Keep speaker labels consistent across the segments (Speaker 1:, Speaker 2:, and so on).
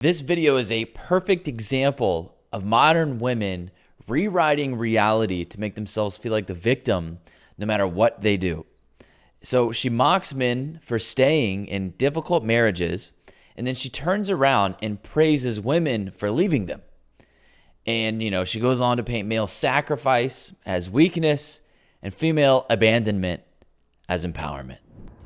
Speaker 1: This video is a perfect example of modern women rewriting reality to make themselves feel like the victim no matter what they do. So she mocks men for staying in difficult marriages, and then she turns around and praises women for leaving them. And, she goes on to paint male sacrifice as weakness and female abandonment as empowerment.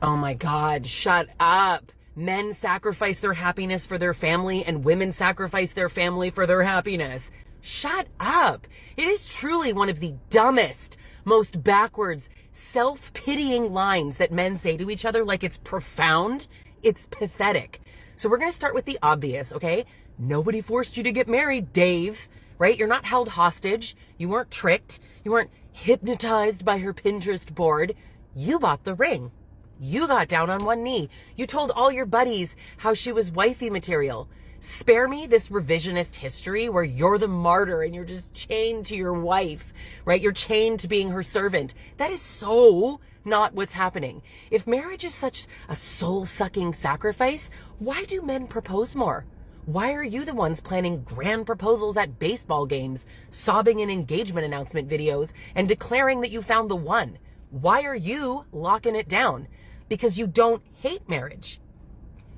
Speaker 2: Oh my God, shut up. Men sacrifice their happiness for their family and women sacrifice their family for their happiness. Shut up. It is truly one of the dumbest, most backwards, self-pitying lines that men say to each other like it's profound. It's pathetic. So we're going to start with the obvious, okay? Nobody forced you to get married, Dave, right? You're not held hostage. You weren't tricked. You weren't hypnotized by her Pinterest board. You bought the ring. You got down on one knee. You told all your buddies how she was wifey material. Spare me this revisionist history where you're the martyr and you're just chained to your wife, right? You're chained to being her servant. That is so not what's happening. If marriage is such a soul-sucking sacrifice, why do men propose more? Why are you the ones planning grand proposals at baseball games, sobbing in engagement announcement videos, and declaring that you found the one? Why are you locking it down? Because you don't hate marriage.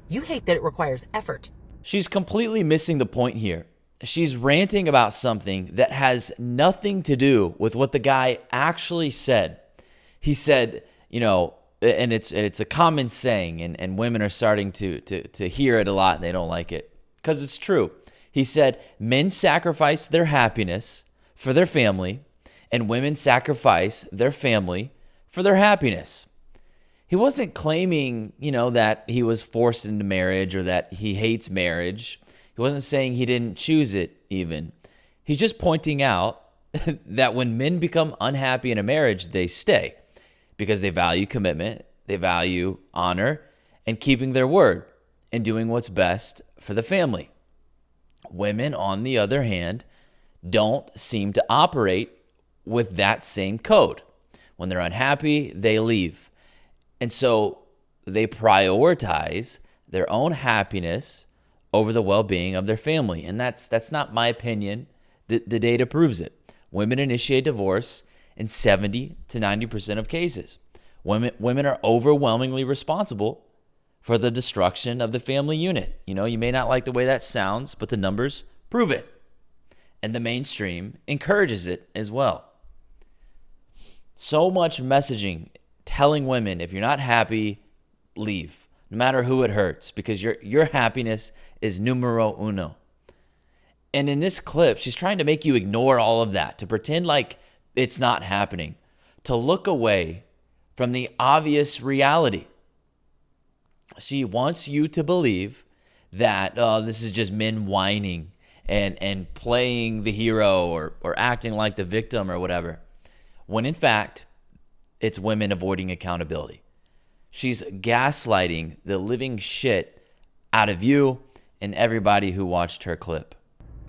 Speaker 2: You hate that it requires effort.
Speaker 1: She's completely missing the point here. She's ranting about something that has nothing to do with what the guy actually said. He said, and it's a common saying, and women are starting to hear it a lot, and they don't like it because it's true. He said, men sacrifice their happiness for their family, and women sacrifice their family for their happiness. He wasn't claiming, that he was forced into marriage or that he hates marriage. He wasn't saying he didn't choose it even. He's just pointing out that when men become unhappy in a marriage, they stay because they value commitment, they value honor, and keeping their word and doing what's best for the family. Women, on the other hand, don't seem to operate with that same code. When they're unhappy, they leave. And so they prioritize their own happiness over the well-being of their family. And that's not my opinion. The data proves it. Women initiate divorce in 70 to 90% of cases. Women are overwhelmingly responsible for the destruction of the family unit. You may not like the way that sounds, but the numbers prove it. And the mainstream encourages it as well. So much messaging telling women, if you're not happy, leave, no matter who it hurts, because your happiness is numero uno. And in this clip, she's trying to make you ignore all of that, to pretend like it's not happening, to look away from the obvious reality. She wants you to believe that this is just men whining and playing the hero or acting like the victim or whatever, when in fact, it's women avoiding accountability. She's gaslighting the living shit out of you and everybody who watched her clip.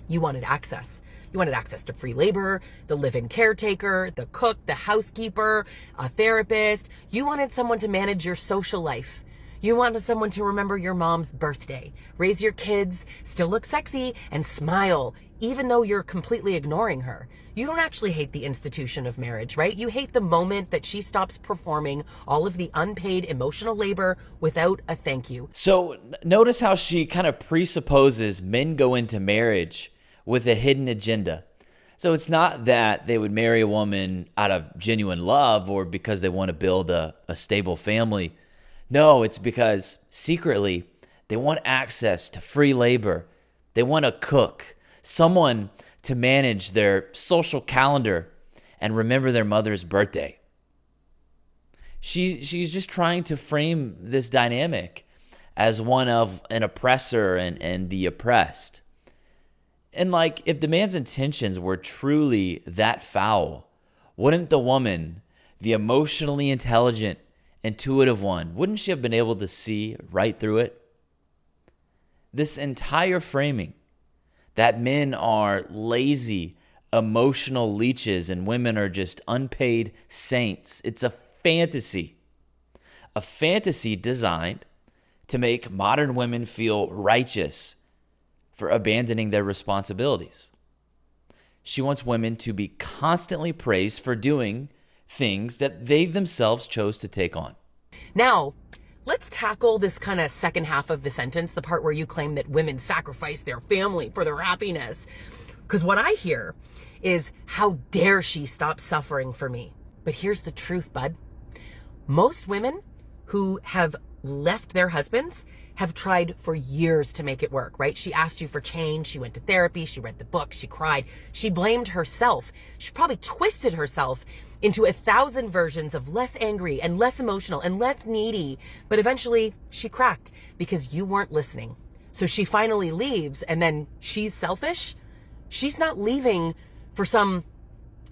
Speaker 2: You wanted access. You wanted access to free labor, the live-in caretaker, the cook, the housekeeper, a therapist. You wanted someone to manage your social life. You wanted someone to remember your mom's birthday, raise your kids, still look sexy, and smile, even though you're completely ignoring her. You don't actually hate the institution of marriage, right? You hate the moment that she stops performing all of the unpaid emotional labor without a thank you.
Speaker 1: So notice how she kind of presupposes men go into marriage with a hidden agenda. So it's not that they would marry a woman out of genuine love or because they want to build a stable family. No, it's because secretly they want access to free labor. They want a cook, someone to manage their social calendar and remember their mother's birthday. She's just trying to frame this dynamic as one of an oppressor and the oppressed. And if the man's intentions were truly that foul, wouldn't the woman, the emotionally intelligent, intuitive one, wouldn't she have been able to see right through it? This entire framing that men are lazy, emotional leeches and women are just unpaid saints, it's a fantasy designed to make modern women feel righteous for abandoning their responsibilities. She wants women to be constantly praised for doing things that they themselves chose to take on.
Speaker 2: Now, let's tackle this kind of second half of the sentence, the part where you claim that women sacrifice their family for their happiness. Because what I hear is, how dare she stop suffering for me? But here's the truth, bud. Most women who have left their husbands have tried for years to make it work, right? She asked you for change. She went to therapy. She read the book. She cried. She blamed herself. She probably twisted herself into 1,000 versions of less angry and less emotional and less needy. But eventually she cracked because you weren't listening. So she finally leaves, and then she's selfish. She's not leaving for some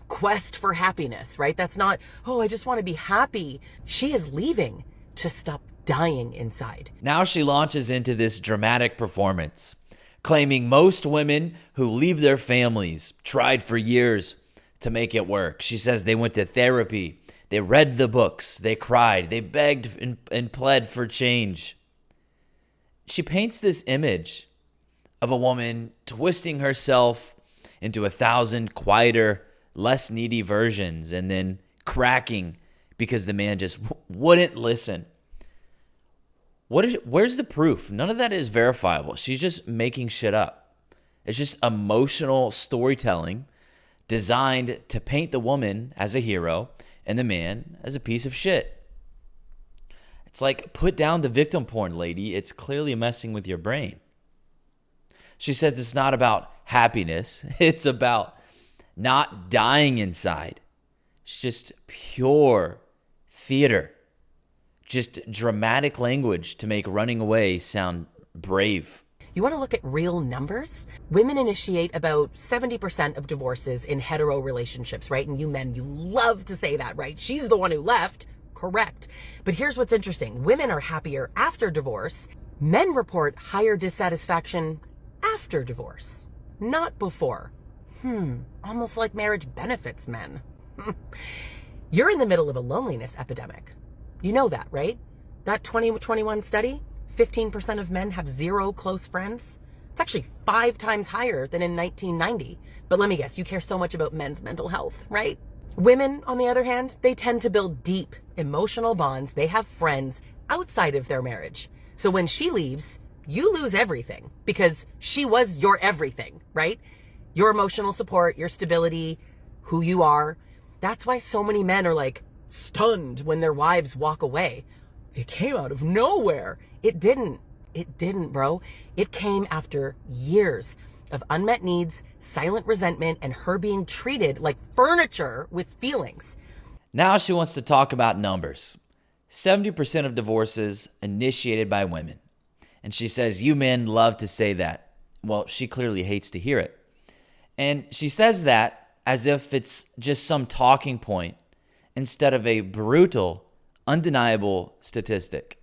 Speaker 2: quest for happiness, right? That's not, oh, I just want to be happy. She is leaving to stop dying inside.
Speaker 1: Now she launches into this dramatic performance, claiming most women who leave their families tried for years to make it work. She says they went to therapy, they read the books, they cried, they begged and pled for change. She paints this image of a woman twisting herself into 1,000 quieter, less needy versions and then cracking because the man just wouldn't listen. Where's the proof? None of that is verifiable. She's just making shit up. It's just emotional storytelling designed to paint the woman as a hero and the man as a piece of shit. It's like, put down the victim porn, lady. It's clearly messing with your brain. She says it's not about happiness. It's about not dying inside. It's just pure theater. Just dramatic language to make running away sound brave.
Speaker 2: You want to look at real numbers? Women initiate about 70% of divorces in hetero relationships, right? And you men, you love to say that, right? She's the one who left. Correct. But here's what's interesting. Women are happier after divorce. Men report higher dissatisfaction after divorce, not before. Almost like marriage benefits men. You're in the middle of a loneliness epidemic. You know that, right? That 2021 study, 15% of men have 0 close friends. It's actually 5 times higher than in 1990. But let me guess, you care so much about men's mental health, right? Women, on the other hand, they tend to build deep emotional bonds. They have friends outside of their marriage. So when she leaves, you lose everything because she was your everything, right? Your emotional support, your stability, who you are. That's why so many men are like stunned when their wives walk away. It came out of nowhere. It didn't, bro. It came after years of unmet needs, silent resentment, and her being treated like furniture with feelings.
Speaker 1: Now she wants to talk about numbers. 70% of divorces initiated by women. And she says, you men love to say that. Well, she clearly hates to hear it. And she says that as if it's just some talking point instead of a brutal, undeniable statistic.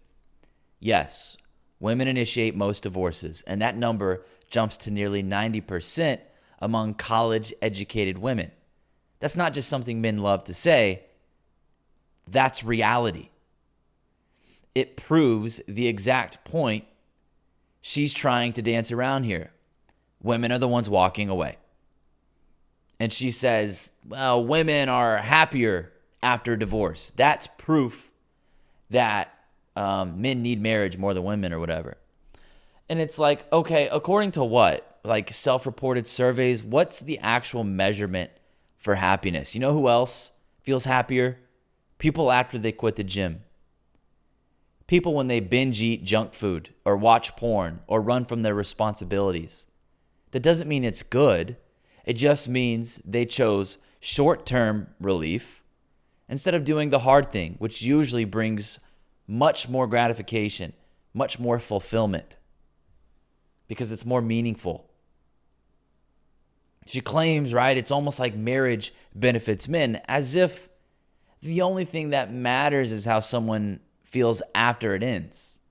Speaker 1: Yes, women initiate most divorces, and that number jumps to nearly 90% among college-educated women. That's not just something men love to say. That's reality. It proves the exact point she's trying to dance around here. Women are the ones walking away. And she says, well, women are happier after divorce. That's proof that men need marriage more than women or whatever. And it's like, okay, according to what? Like self-reported surveys, what's the actual measurement for happiness? You know who else feels happier? People after they quit the gym. People when they binge eat junk food or watch porn or run from their responsibilities. That doesn't mean it's good. It just means they chose short-term relief instead of doing the hard thing, which usually brings much more gratification, much more fulfillment, because it's more meaningful. She claims, right, it's almost like marriage benefits men, as if the only thing that matters is how someone feels after it ends.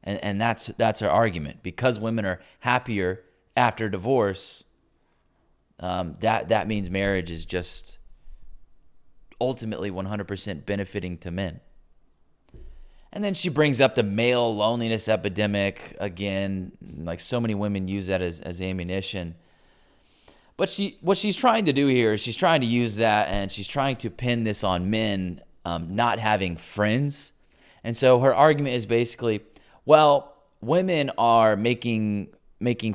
Speaker 1: And that's her argument. Because women are happier after divorce, that means marriage is just ultimately 100% benefiting to men. And then she brings up the male loneliness epidemic again, like so many women use that as ammunition. But what she's trying to do here is she's trying to use that, and she's trying to pin this on men not having friends. And so her argument is basically, well, women are making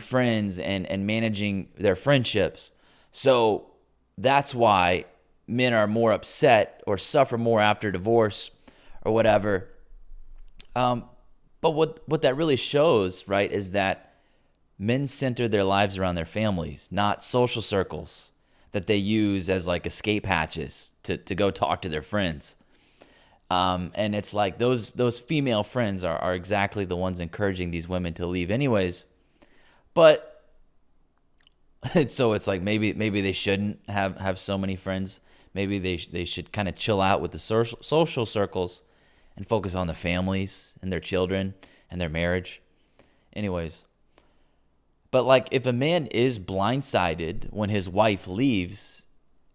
Speaker 1: friends and managing their friendships. So that's why men are more upset or suffer more after divorce or whatever. But what that really shows, right, is that men center their lives around their families, not social circles that they use as like escape hatches to go talk to their friends. And it's like those female friends are exactly the ones encouraging these women to leave anyways. But so it's like maybe they shouldn't have so many friends. Maybe they should kind of chill out with the social circles and focus on the families and their children and their marriage. Anyways. But like if a man is blindsided when his wife leaves,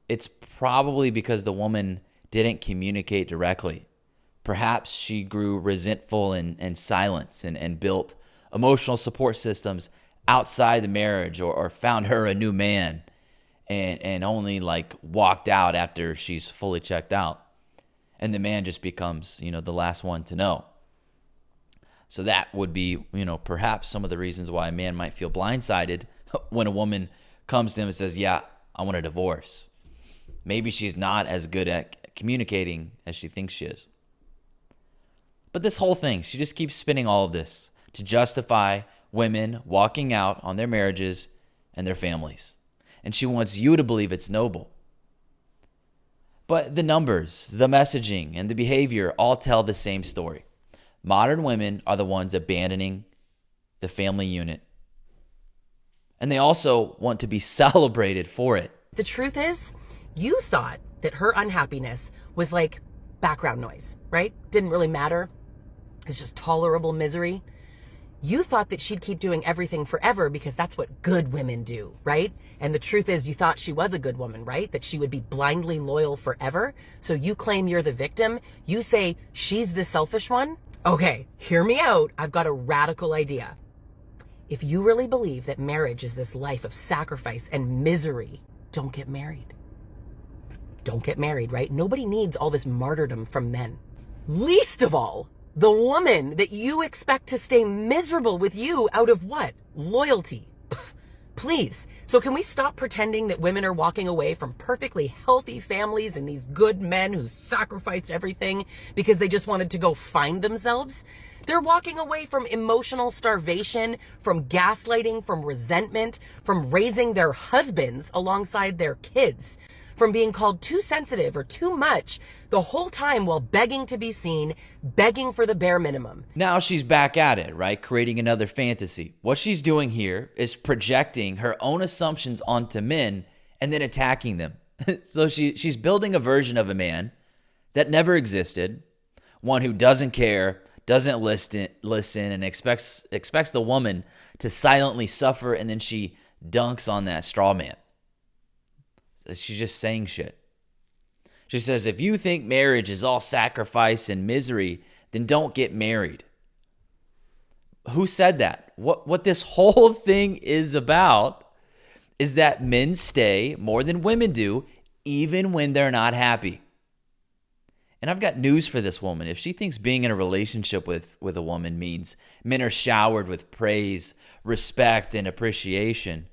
Speaker 1: it's probably because the woman didn't communicate directly. Perhaps she grew resentful in silence and built emotional support systems outside the marriage, or found her a new man and only like walked out after she's fully checked out. And the man just becomes, the last one to know. So that would be, perhaps some of the reasons why a man might feel blindsided when a woman comes to him and says, yeah, I want a divorce. Maybe she's not as good at communicating as she thinks she is. But this whole thing, she just keeps spinning all of this to justify women walking out on their marriages and their families. And she wants you to believe it's noble. But the numbers, the messaging, and the behavior all tell the same story. Modern women are the ones abandoning the family unit. And they also want to be celebrated for it.
Speaker 2: The truth is, you thought that her unhappiness was like background noise, right? Didn't really matter. It's just tolerable misery. You thought that she'd keep doing everything forever because that's what good women do, right? And the truth is, you thought she was a good woman, right? That she would be blindly loyal forever. So you claim you're the victim. You say she's the selfish one. Okay, hear me out. I've got a radical idea. If you really believe that marriage is this life of sacrifice and misery, don't get married. Don't get married, right? Nobody needs all this martyrdom from men. Least of all, the woman that you expect to stay miserable with you out of what? Loyalty. Please. So can we stop pretending that women are walking away from perfectly healthy families and these good men who sacrificed everything because they just wanted to go find themselves? They're walking away from emotional starvation, from gaslighting, from resentment, from raising their husbands alongside their kids, from being called too sensitive or too much the whole time while begging to be seen, begging for the bare minimum.
Speaker 1: Now she's back at it, right? Creating another fantasy. What she's doing here is projecting her own assumptions onto men and then attacking them. So she's building a version of a man that never existed, one who doesn't care, doesn't listen, and expects the woman to silently suffer, and then she dunks on that straw man. She's just saying shit. She says, if you think marriage is all sacrifice and misery, then don't get married. Who said that? What this whole thing is about is that men stay more than women do, even when they're not happy. And I've got news for this woman. If she thinks being in a relationship with a woman means men are showered with praise, respect, and appreciation,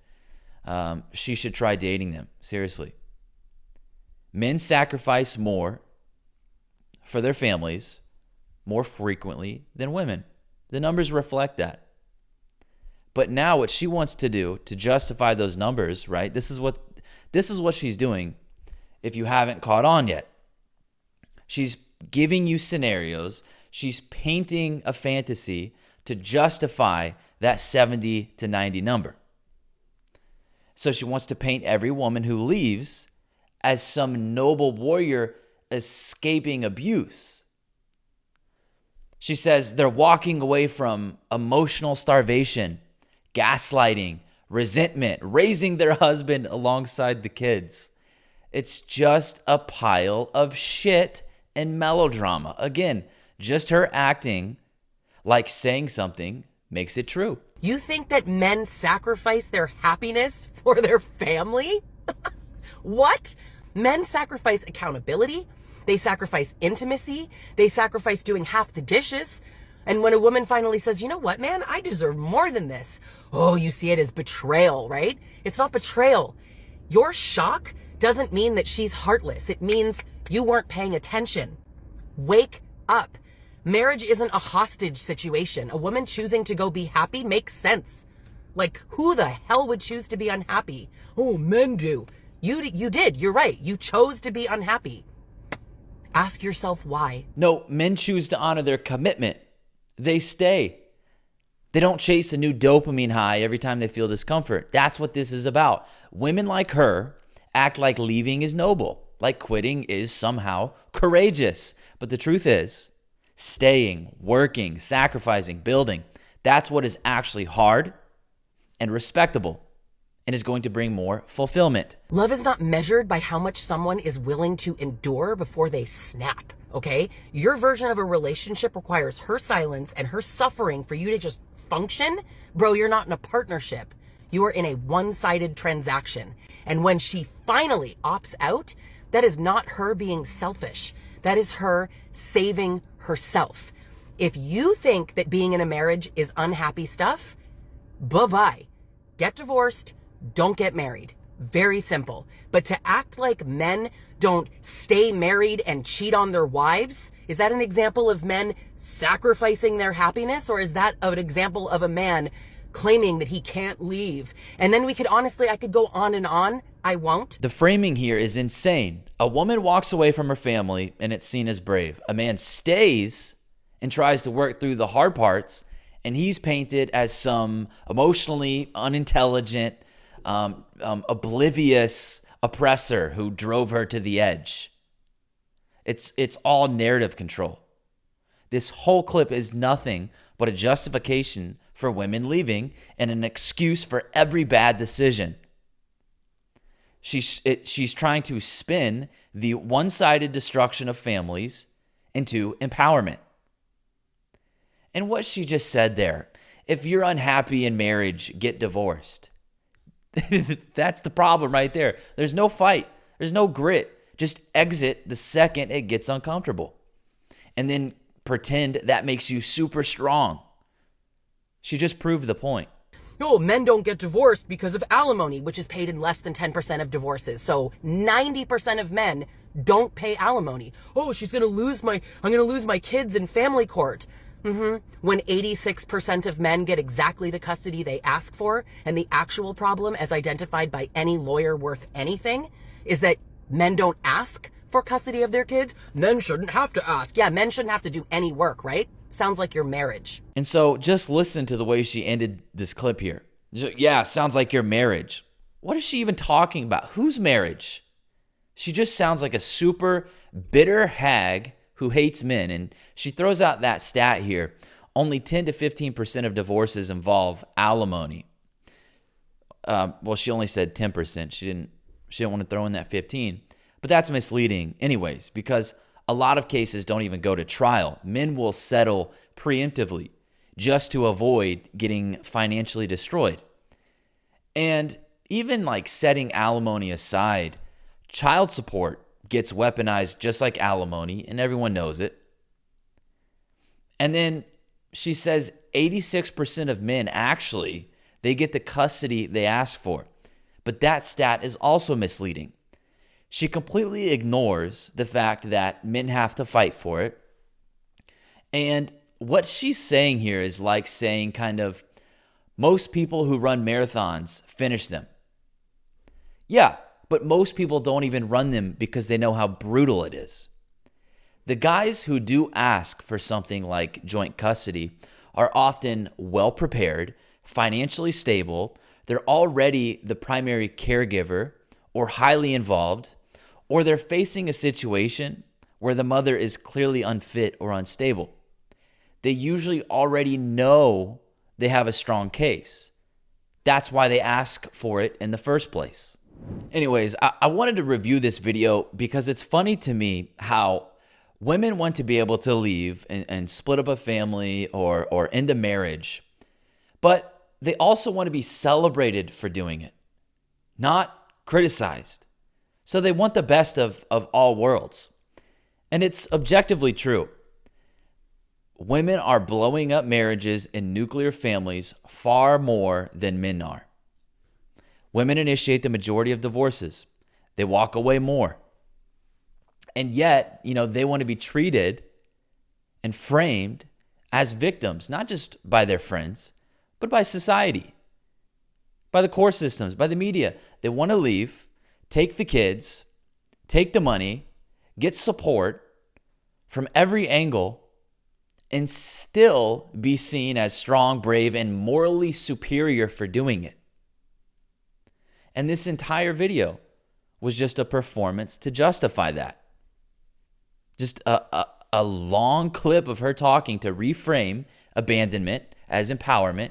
Speaker 1: she should try dating them. Seriously. Men sacrifice more for their families more frequently than women. The numbers reflect that. But now what she wants to do to justify those numbers, right? This is what she's doing if you haven't caught on yet. She's giving you scenarios. She's painting a fantasy to justify that 70 to 90 number. So she wants to paint every woman who leaves as some noble warrior escaping abuse. She says they're walking away from emotional starvation, gaslighting, resentment, raising their husband alongside the kids. It's just a pile of shit and melodrama. Again, Just her acting like saying something makes it true.
Speaker 2: You think that men sacrifice their happiness for their family? What? Men sacrifice accountability. They sacrifice intimacy. They sacrifice doing half the dishes. And when a woman finally says, you know what, man, I deserve more than this. Oh, you see it as betrayal, right? It's not betrayal. Your shock doesn't mean that she's heartless. It means you weren't paying attention. Wake up. Marriage isn't a hostage situation. A woman choosing to go be happy makes sense. Like, who the hell would choose to be unhappy? Oh, men do. You did. You're right. You chose to be unhappy. Ask yourself why.
Speaker 1: No, men choose to honor their commitment. They stay. They don't chase a new dopamine high every time they feel discomfort. That's what this is about. Women like her act like leaving is noble, like quitting is somehow courageous. But the truth is, staying, working, sacrificing, building, that's what is actually hard and respectable and is going to bring more fulfillment.
Speaker 2: Love is not measured by how much someone is willing to endure before they snap, okay? Your version of a relationship requires her silence and her suffering for you to just function. Bro, you're not in a partnership. You are in a one-sided transaction. And when she finally opts out, that is not her being selfish. That is her saving herself. If you think that being in a marriage is unhappy stuff, bye-bye. Get divorced, don't get married. Very simple. But to act like men don't stay married and cheat on their wives, is that an example of men sacrificing their happiness? Or is that an example of a man claiming that he can't leave? And then I could go on and on. I won't.
Speaker 1: The framing here is insane. A woman walks away from her family and it's seen as brave. A man stays and tries to work through the hard parts, and he's painted as some emotionally unintelligent, oblivious oppressor who drove her to the edge. It's all narrative control. This whole clip is nothing but a justification for women leaving and an excuse for every bad decision. She's trying to spin the one-sided destruction of families into empowerment. And what she just said there, if you're unhappy in marriage, get divorced. That's the problem right there. There's no fight. There's no grit. Just exit the second it gets uncomfortable. And then pretend that makes you super strong. She just proved the point.
Speaker 2: No, men don't get divorced because of alimony, which is paid in less than 10% of divorces. So 90% of men don't pay alimony. Oh, I'm going to lose my kids in family court. When 86% of men get exactly the custody they ask for, and the actual problem, as identified by any lawyer worth anything, is that men don't ask for custody of their kids. Men shouldn't have to ask. Yeah, men shouldn't have to do any work, right? Sounds like your marriage.
Speaker 1: And so just listen to the way she ended this clip here. Yeah, sounds like your marriage. What is she even talking about? Whose marriage? She just sounds like a super bitter hag who hates men. And she throws out that stat here. Only 10 to 15% of divorces involve alimony. Well, she only said 10%. She didn't want to throw in that 15. But that's misleading anyways, because a lot of cases don't even go to trial. Men will settle preemptively just to avoid getting financially destroyed. And even like setting alimony aside, child support gets weaponized just like alimony, and everyone knows it. And then she says 86% of men actually, they get the custody they ask for. But that stat is also misleading. She completely ignores the fact that men have to fight for it. And what she's saying here is like saying kind of, most people who run marathons finish them. Yeah, but most people don't even run them because they know how brutal it is. The guys who do ask for something like joint custody are often well prepared, financially stable, they're already the primary caregiver or highly involved, or they're facing a situation where the mother is clearly unfit or unstable. They usually already know they have a strong case. That's why they ask for it in the first place. Anyways, I wanted to review this video because it's funny to me how Women want to be able to leave and split up a family or end a marriage, but they also want to be celebrated for doing it, not criticized. So they want the best of all worlds. And it's objectively true. Women are blowing up marriages and nuclear families far more than men are. Women initiate the majority of divorces. They walk away more. And yet, they want to be treated and framed as victims, not just by their friends, but by society, by the court systems, by the media. They want to leave, take the kids, take the money, get support from every angle, and still be seen as strong, brave, and morally superior for doing it. And this entire video was just a performance to justify that. Just a long clip of her talking to reframe abandonment as empowerment,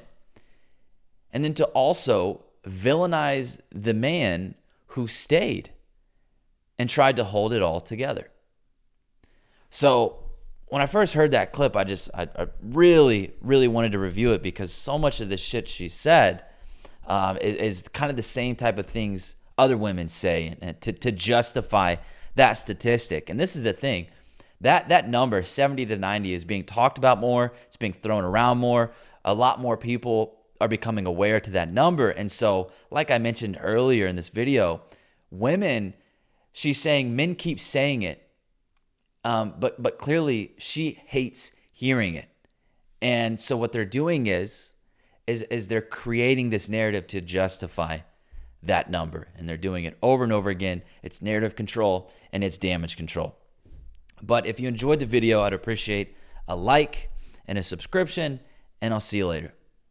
Speaker 1: and then to also villainize the man who stayed and tried to hold it all together. So when I first heard that clip, I really, really wanted to review it because so much of the shit she said is kind of the same type of things other women say and to justify that statistic. And this is the thing. That number, 70 to 90, is being talked about more. It's being thrown around more. A lot more people are becoming aware to that number. And so, like I mentioned earlier in this video, women, she's saying men keep saying it, but clearly she hates hearing it. And so what they're doing is they're creating this narrative to justify that number. And they're doing it over and over again. It's narrative control and it's damage control. But if you enjoyed the video, I'd appreciate a like and a subscription, and I'll see you later.